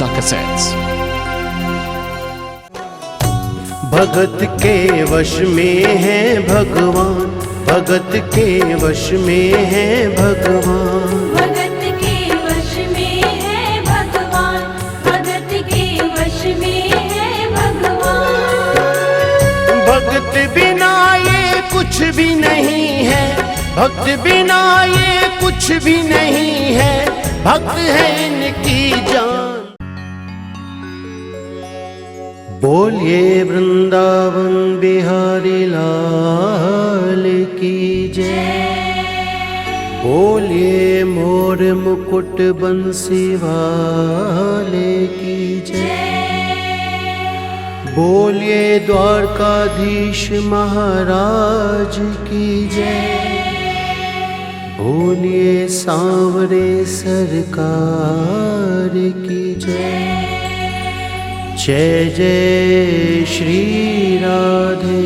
Gupta Cassettes. भगत के वश में है भगवान, भगत के वश में है भगवान, भगत के वश में है भगवान, भगत के वश में है भगवान। भगत बिना ये कुछ भी नहीं है, भक्त बिना ये कुछ भी नहीं है, भक्त है इनकी जान। बोलिए वृंदावन बिहारी लाल की जय, बोलिए मोर मुकुट बंसी वाले की जय, बोलिए द्वारकाधीश महाराज की जय, बोलिए सांवरे सरकार की जय। जय जय श्री राधे,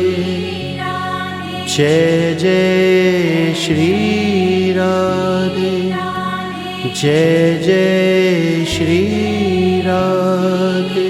जय जय श्री राधे, जय जय श्री राधे।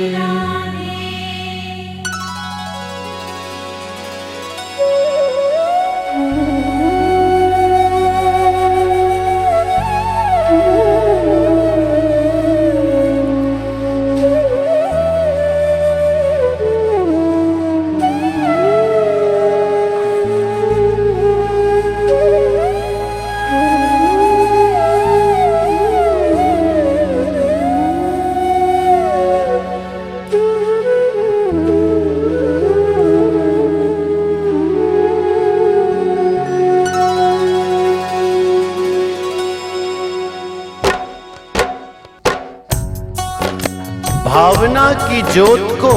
भावना की ज्योत को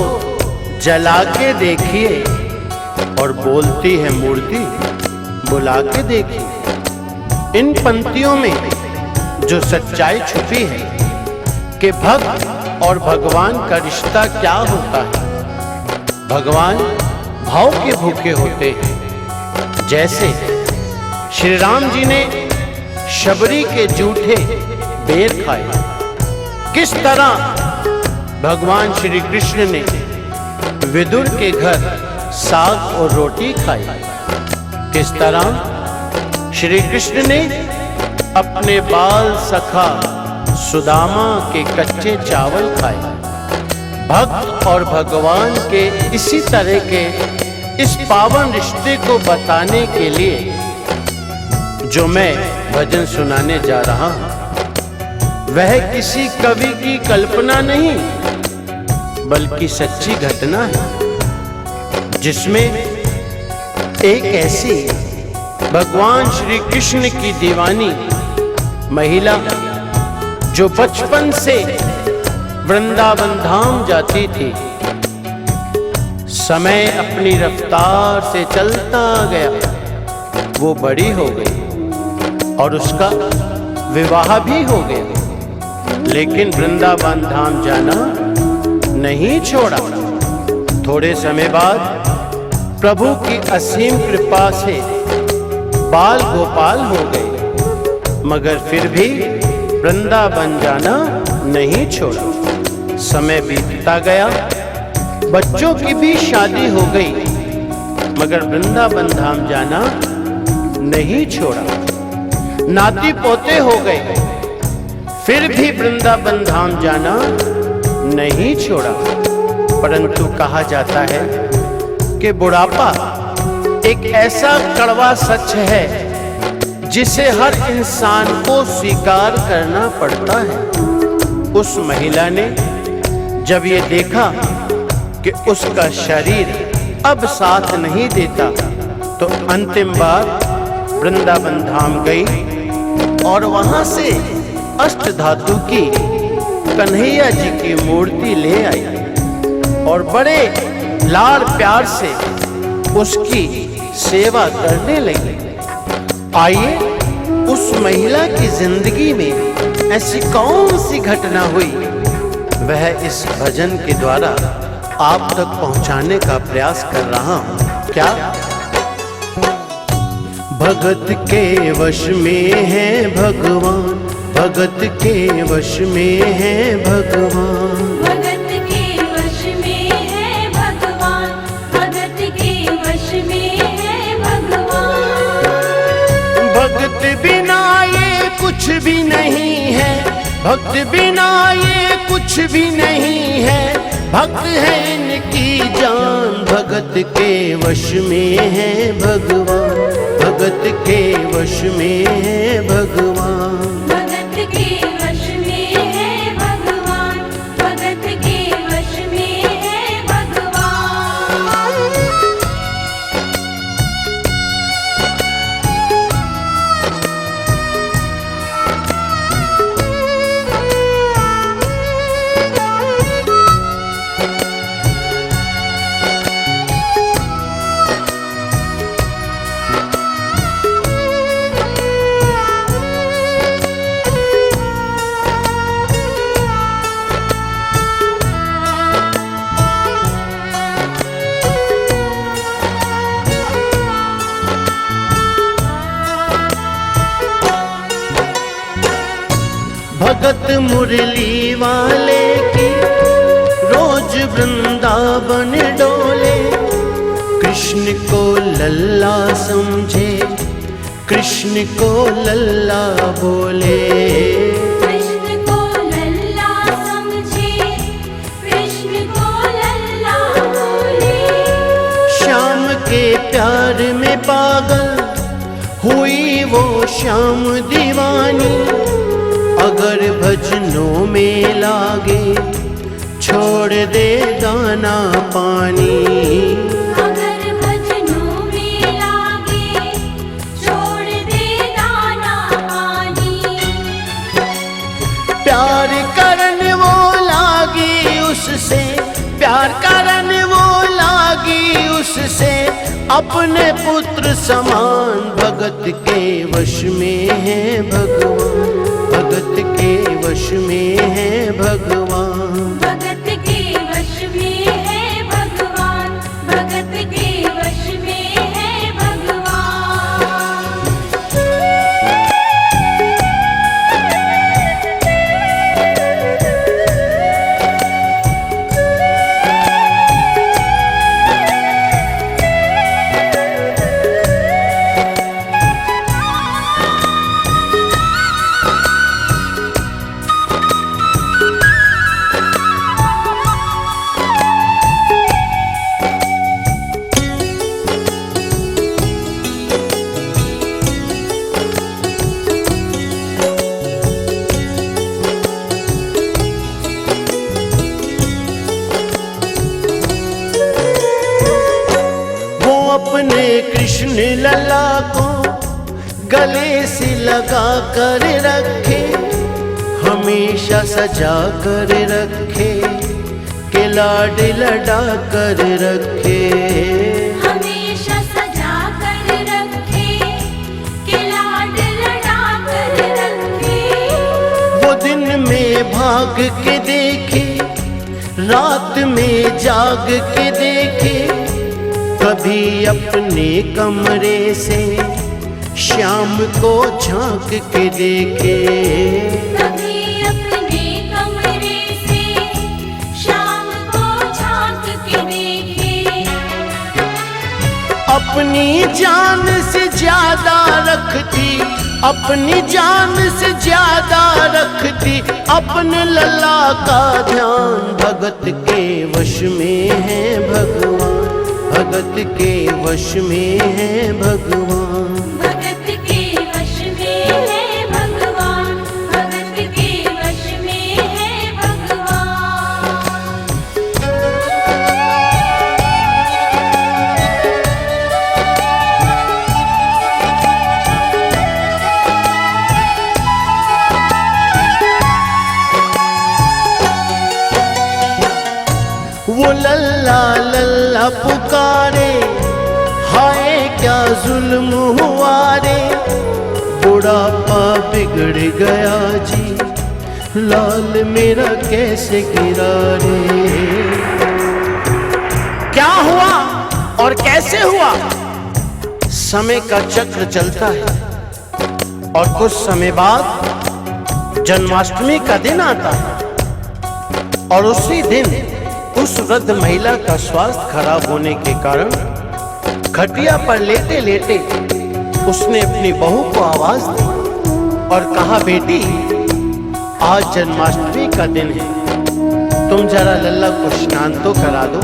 जला के देखिए और बोलती है मूर्ति बुला के देखिए। इन पंक्तियों में जो सच्चाई छुपी है कि भक्त और भगवान का रिश्ता क्या होता है। भगवान भाव के भूखे होते हैं। जैसे श्री राम जी ने शबरी के जूठे बेर खाए, किस तरह भगवान श्री कृष्ण ने विदुर के घर साग और रोटी खाई, किस तरह श्री कृष्ण ने अपने बाल सखा सुदामा के कच्चे चावल खाए। भक्त और भगवान के इसी तरह के इस पावन रिश्ते को बताने के लिए जो मैं भजन सुनाने जा रहा हूं, वह किसी कवि की कल्पना नहीं बल्कि सच्ची घटना है, जिसमें एक ऐसी भगवान श्री कृष्ण की दीवानी महिला जो बचपन से वृंदावन धाम जाती थी, समय अपनी रफ्तार से चलता गया, वो बड़ी हो गई और उसका विवाह भी हो गया, लेकिन वृंदावन धाम जाना नहीं छोड़ा। थोड़े समय बाद प्रभु की असीम कृपा से बाल गोपाल हो गए, मगर फिर भी वृंदावन जाना नहीं छोड़ा। समय बीतता गया, बच्चों की भी शादी हो गई, मगर वृंदावन धाम जाना नहीं छोड़ा। नाती पोते हो गए, फिर भी वृंदावन धाम जाना नहीं छोड़ा। परंतु कहा जाता है कि बुढ़ापा एक ऐसा कड़वा सच है जिसे हर इंसान को स्वीकार करना पड़ता है। उस महिला ने जब ये देखा कि उसका शरीर अब साथ नहीं देता, तो अंतिम बार वृंदावन धाम गई और वहां से अष्टधातु की कन्हैया जी की मूर्ति ले आई और बड़े लाड़ प्यार से उसकी सेवा करने लगी। आइए उस महिला की जिंदगी में ऐसी कौन सी घटना हुई, वह इस भजन के द्वारा आप तक पहुंचाने का प्रयास कर रहा हूं। क्या भगत के वश में है भगवान, भगत के वश में है भगवान। भगत के वश में है भगवान, भगत के वश में है भगवान। भगत बिना ये कुछ भी नहीं है, भक्त बिना ये कुछ भी नहीं है, भक्त है इनकी जान। भगत के वश में है भगवान, भगत के वश में है भगवान। भगत के वश में है भगवान, भगत के वश में है भगवान। भगत मुरली वाले की रोज वृंदावन डोले, कृष्ण को लल्ला समझे, कृष्ण को लल्ला बोले। कृष्ण को लल्ला समझे, कृष्ण को लल्ला बोले। श्याम के प्यार में पागल हुई वो श्याम दीवानी, अगर भजनों में लागे छोड़ दे दाना पानी। अगर भजनों में लागे छोड़ दे दाना पानी। प्यार करन वो लागी उससे, प्यार करन वो लागी उससे, अपने पुत्र समान। भगत के वश में है भगवान, भगत के वश में है भगवान। भगत के वश में है भगवान, भगत के वश में है भगवान। अपने कृष्ण लला को गले से लगा कर रखे, हमेशा सजा कर रखे, के लाड लड़ा कर रखे। हमेशा सजा कर रखे, के लाड लड़ा कर रखे। वो दिन में भाग के देखे, रात में जाग के देखे, कभी अपने कमरे से श्याम को झांक के देखे। कभी अपने कमरे से शाम को झांक के देखे। अपनी जान से ज्यादा रखती, अपनी जान से ज्यादा रखती, अपने लला का ध्यान। भगत के वश में है भगवान, भगत के वश में है भगवान। भगत के वश में है भगवान, भगत के वश में है भगवान। वो लल्ला लल्ला पुकारे, हाय क्या जुल्म हुआ रे, बुढ़ापा बिगड़ गया जी, लाल मेरा कैसे गिरा रे। क्या हुआ और कैसे हुआ? समय का चक्र चलता है और कुछ समय बाद जन्माष्टमी का दिन आता है और उसी दिन उस वृद्ध महिला का स्वास्थ्य खराब होने के कारण खटिया पर लेटे लेटे उसने अपनी बहू को आवाज दी और कहा, बेटी आज जन्माष्टमी का दिन है, तुम जरा लल्ला को स्नान तो करा दो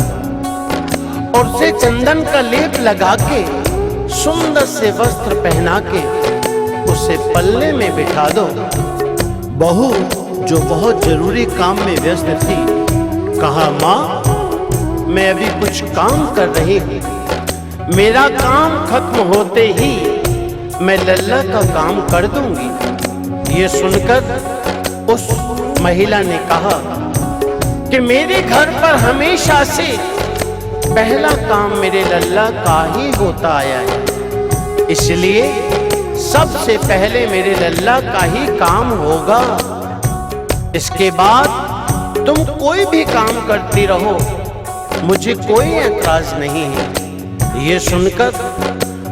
और उसे चंदन का लेप लगा के सुंदर से वस्त्र पहना के उसे पल्ले में बिठा दो। बहू जो बहुत जरूरी काम में व्यस्त थी कहा, माँ मैं अभी कुछ काम कर रही हूँ, मेरा काम खत्म होते ही मैं लल्ला का काम कर दूंगी। ये सुनकर उस महिला ने कहा कि मेरे घर पर हमेशा से पहला काम मेरे लल्ला का ही होता आया है, इसलिए सबसे पहले मेरे लल्ला का ही काम होगा। इसके बाद तुम कोई भी काम करती रहो, मुझे कोई ऐतराज नहीं है। ये सुनकर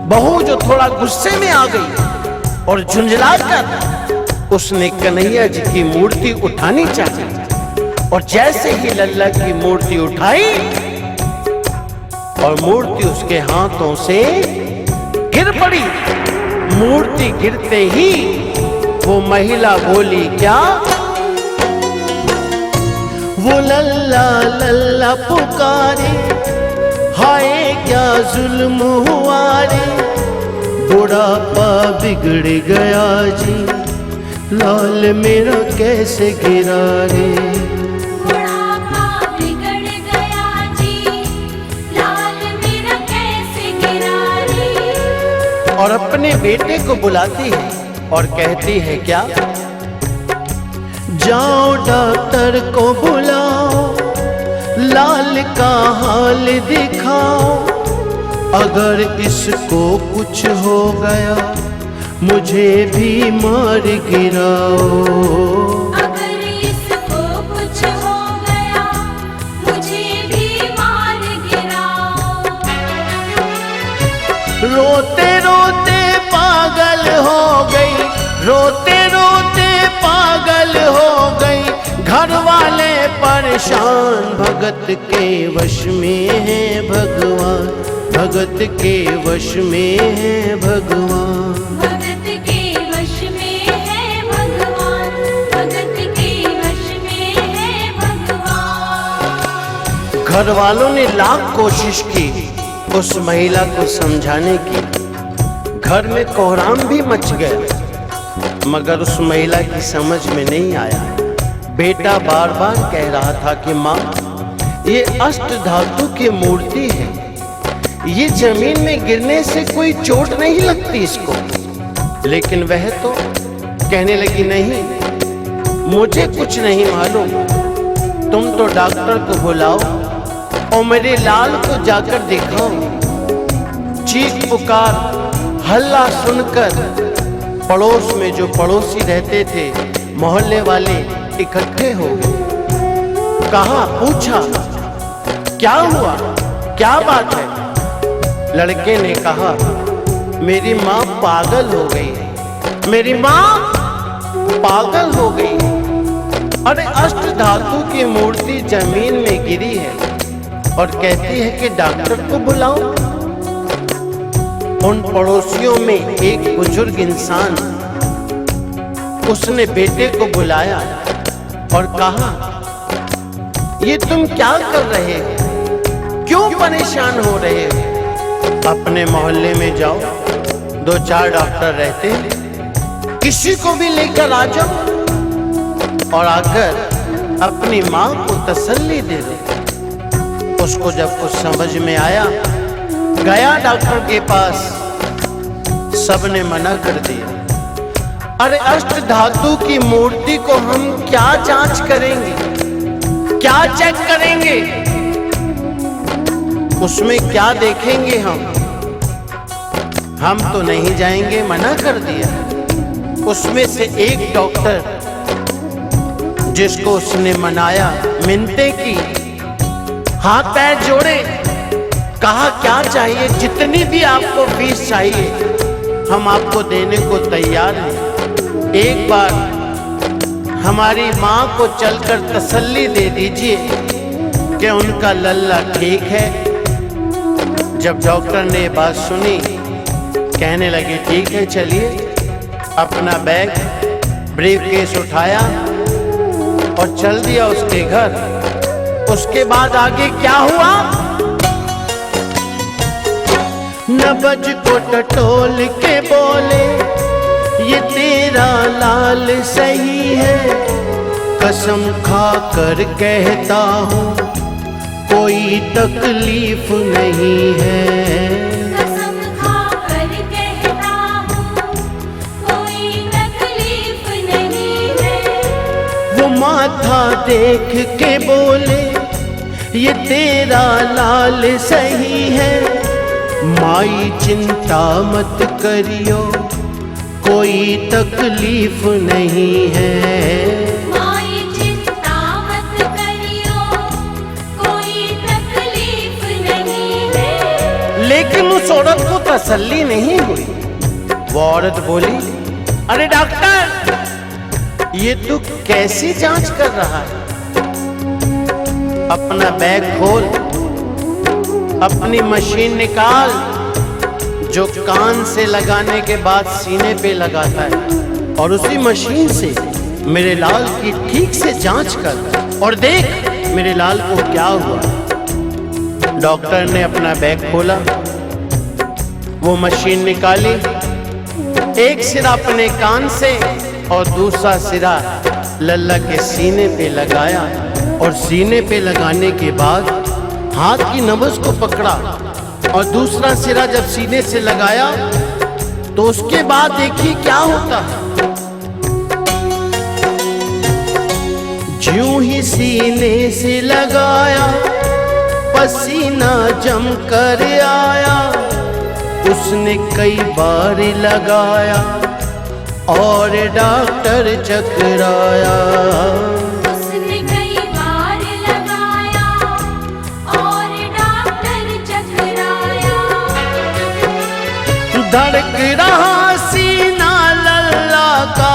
बहू जो थोड़ा गुस्से में आ गई और झुंझला कर उसने कन्हैया जी की मूर्ति उठानी चाहिए और जैसे ही लल्ला की मूर्ति उठाई और मूर्ति उसके हाथों से गिर पड़ी। मूर्ति गिरते ही वो महिला बोली, क्या? वो लल्ला लल्ला पुकारे, हाय क्या जुल्म हुआ रे, बुढ़ापा बिगड़ गया जी, लाल मेरा कैसे गिरा रे। बुढ़ापा बिगड़ गया जी, लाल मेरा कैसे गिरा रे। और अपने बेटे को बुलाती है और कहती है, क्या? जाओ डॉक्टर को बुलाओ, लाल का हाल दिखाओ, अगर इसको कुछ हो गया मुझे भी मार गिराओ। अगर इसको कुछ हो गया मुझे भी मार गिराओ। रोते रोते पागल हो गई, रोते रोते पागल हो गई, घर वाले परेशान, भगत के वश में है भगवान, भगत के वश में है भगवान। भगत के वश में है भगवान, भगत के वश में है भगवान। घर वालों ने लाख कोशिश की उस महिला को समझाने की, घर में कोहराम भी मच गया, मगर उस महिला की समझ में नहीं आया। बेटा बार बार कह रहा था कि माँ ये अष्ट धातु की मूर्ति है, ये जमीन में गिरने से कोई चोट नहीं लगती इसको, लेकिन वह तो कहने लगी, नहीं मुझे कुछ नहीं मालूम, तुम तो डॉक्टर को बुलाओ और मेरे लाल को जाकर दिखाओ। चीख पुकार हल्ला सुनकर पड़ोस में जो पड़ोसी रहते थे, मोहल्ले वाले इकट्ठे हो गए। कहा, पूछा क्या हुआ, क्या बात है? लड़के ने कहा, मेरी माँ पागल हो गई है, मेरी माँ पागल हो गई है। अरे अष्ट धातु की मूर्ति जमीन में गिरी है और कहती है कि डॉक्टर को बुलाओ। उन पड़ोसियों में एक बुजुर्ग इंसान, उसने बेटे को बुलाया और कहा, ये तुम क्या कर रहे हो, क्यों परेशान हो रहे हो? अपने मोहल्ले में जाओ, 2-4 डॉक्टर रहते हैं, किसी को भी लेकर आ जाओ और आकर अपनी माँ को तसल्ली दे दो। उसको जब कुछ समझ में आया, गया डॉक्टर के पास, सबने मना कर दिया। अरे अष्ट धातु की मूर्ति को हम क्या जांच करेंगे, क्या चेक करेंगे, उसमें क्या देखेंगे हम तो नहीं जाएंगे, मना कर दिया। उसमें से एक डॉक्टर जिसको उसने मनाया, मिन्नतें की, हाथ पैर जोड़े, कहा क्या चाहिए, जितनी भी आपको फीस चाहिए हम आपको देने को तैयार हैं। एक बार हमारी माँ को चलकर तसल्ली दे दीजिए कि उनका लल्ला ठीक है। जब डॉक्टर ने ये बात सुनी, कहने लगे ठीक है चलिए। अपना बैग ब्रीफकेस उठाया और चल दिया उसके घर। उसके बाद आगे क्या हुआ? नबज को टटोल के बोले, ये तेरा लाल सही है, कसम खा कर कहता हूँ कोई तकलीफ नहीं है। कसम खाकर कहता हूँ कोई तकलीफ नहीं है। वो माथा देख के बोले, ये तेरा लाल सही है, माई चिंता मत करियो कोई तकलीफ नहीं है। माई चिंता मत करियो कोई तकलीफ नहीं है। लेकिन उस औरत को तसल्ली नहीं हुई। वो औरत बोली, अरे डॉक्टर, ये तू कैसी जांच कर रहा है? अपना बैग खोल, अपनी मशीन निकाल जो कान से लगाने के बाद सीने पे लगाता है, और उसी मशीन से मेरे लाल की ठीक से जांच कर और देख मेरे लाल को क्या हुआ। डॉक्टर ने अपना बैग खोला, वो मशीन निकाली, एक सिरा अपने कान से और दूसरा सिरा लल्ला के सीने पे लगाया, और सीने पे लगाने के बाद हाथ की नब्ज को पकड़ा और दूसरा सिरा जब सीने से लगाया तो उसके बाद देखिए क्या होता है। ज्यों ही सीने से लगाया, पसीना जम कर आया, उसने कई बार लगाया और डॉक्टर चकराया। उसने कई बार लगाया और डॉक्टर चकराया। धड़क रहा सीना लल्ला का,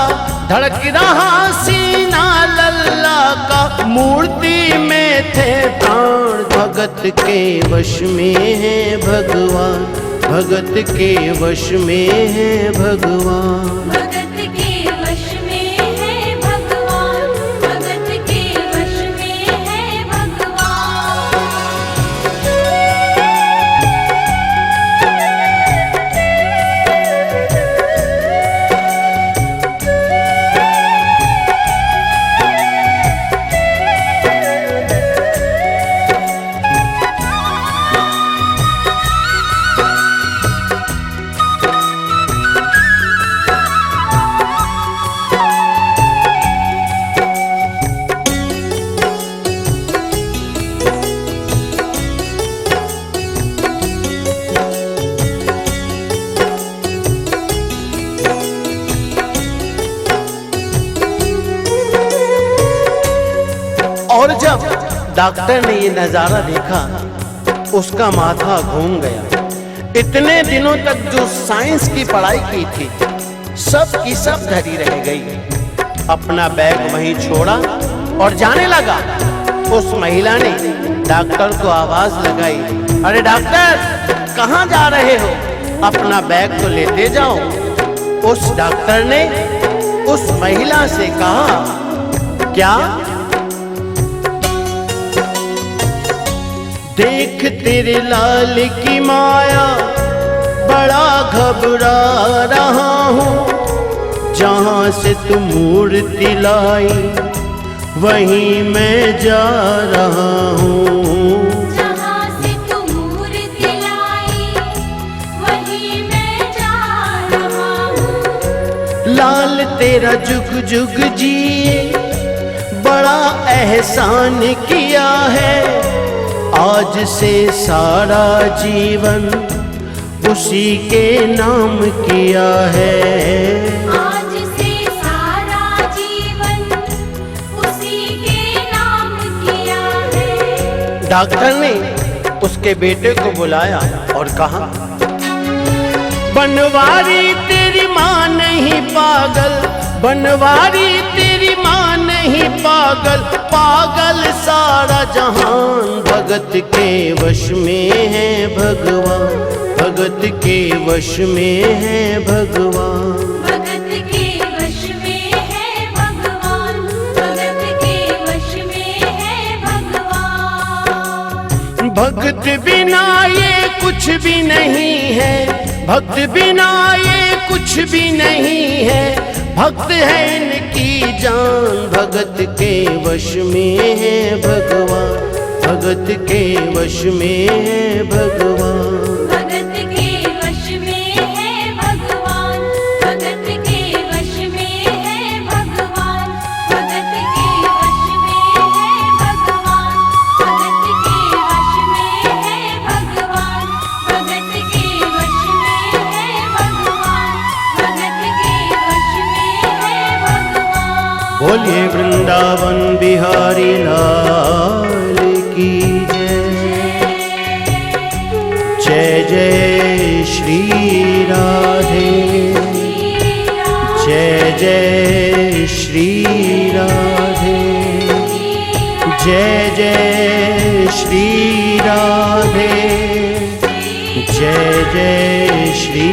धड़क रहा सीना लल्ला का, मूर्ति में थे प्राण, भगत के वश में है भगवान, भगत के वश में है भगवान। भगत के वश में है भगवान, भगत के वश में है भगवान। और जब डॉक्टर ने ये नजारा देखा, उसका माथा घूम गया। इतने दिनों तक जो साइंस की पढ़ाई की थी, सब की सब धरी रह गई। अपना बैग वहीं छोड़ा और जाने लगा। उस महिला ने डॉक्टर को आवाज लगाई, अरे डॉक्टर, कहाँ जा रहे हो? अपना बैग तो लेते जाओ। उस डॉक्टर ने उस महिला से कहा, क्या? देख तेरे लाल की माया, बड़ा घबरा रहा हूँ, जहाँ से तू मूर्ति लाई वहीं मैं जा रहा हूँ। जहाँ से तू मूर्ति लाई वहीं मैं जा रहा हूँ। लाल तेरा जुग जुग जिए, बड़ा एहसान किया है, आज से सारा जीवन उसी के नाम किया है। आज से सारा जीवन उसी के नाम किया है। डॉक्टर ने उसके बेटे को बुलाया और कहा, बनवारी तेरी माँ नहीं पागल, बनवारी तेरी माँ नहीं पागल, पागल सारा जहान। भगत के वश में है भगवान, भगत के वश में है भगवान। भगत के वश में है भगवान, भगत के वश में है भगवान। भक्त बिना ये कुछ भी नहीं है, भक्त बिना ये कुछ भी नहीं है। भक्त है इनकी जान, भगत के वश में है भगवान, भगत के वश में है भगवान। भगत के वश में है भगवान, भगत के वश में है भगवान। भगत के वश में है भगवान, भगत के वश में है भगवान। भगत के वश में है भगवान, भगत के वश में है भगवान। बोलिए वृंदावन बिहारी लाल की जय, जय जय श्री राधे, जय जय श्री राधे, जय जय श्री राधे, जय जय श्री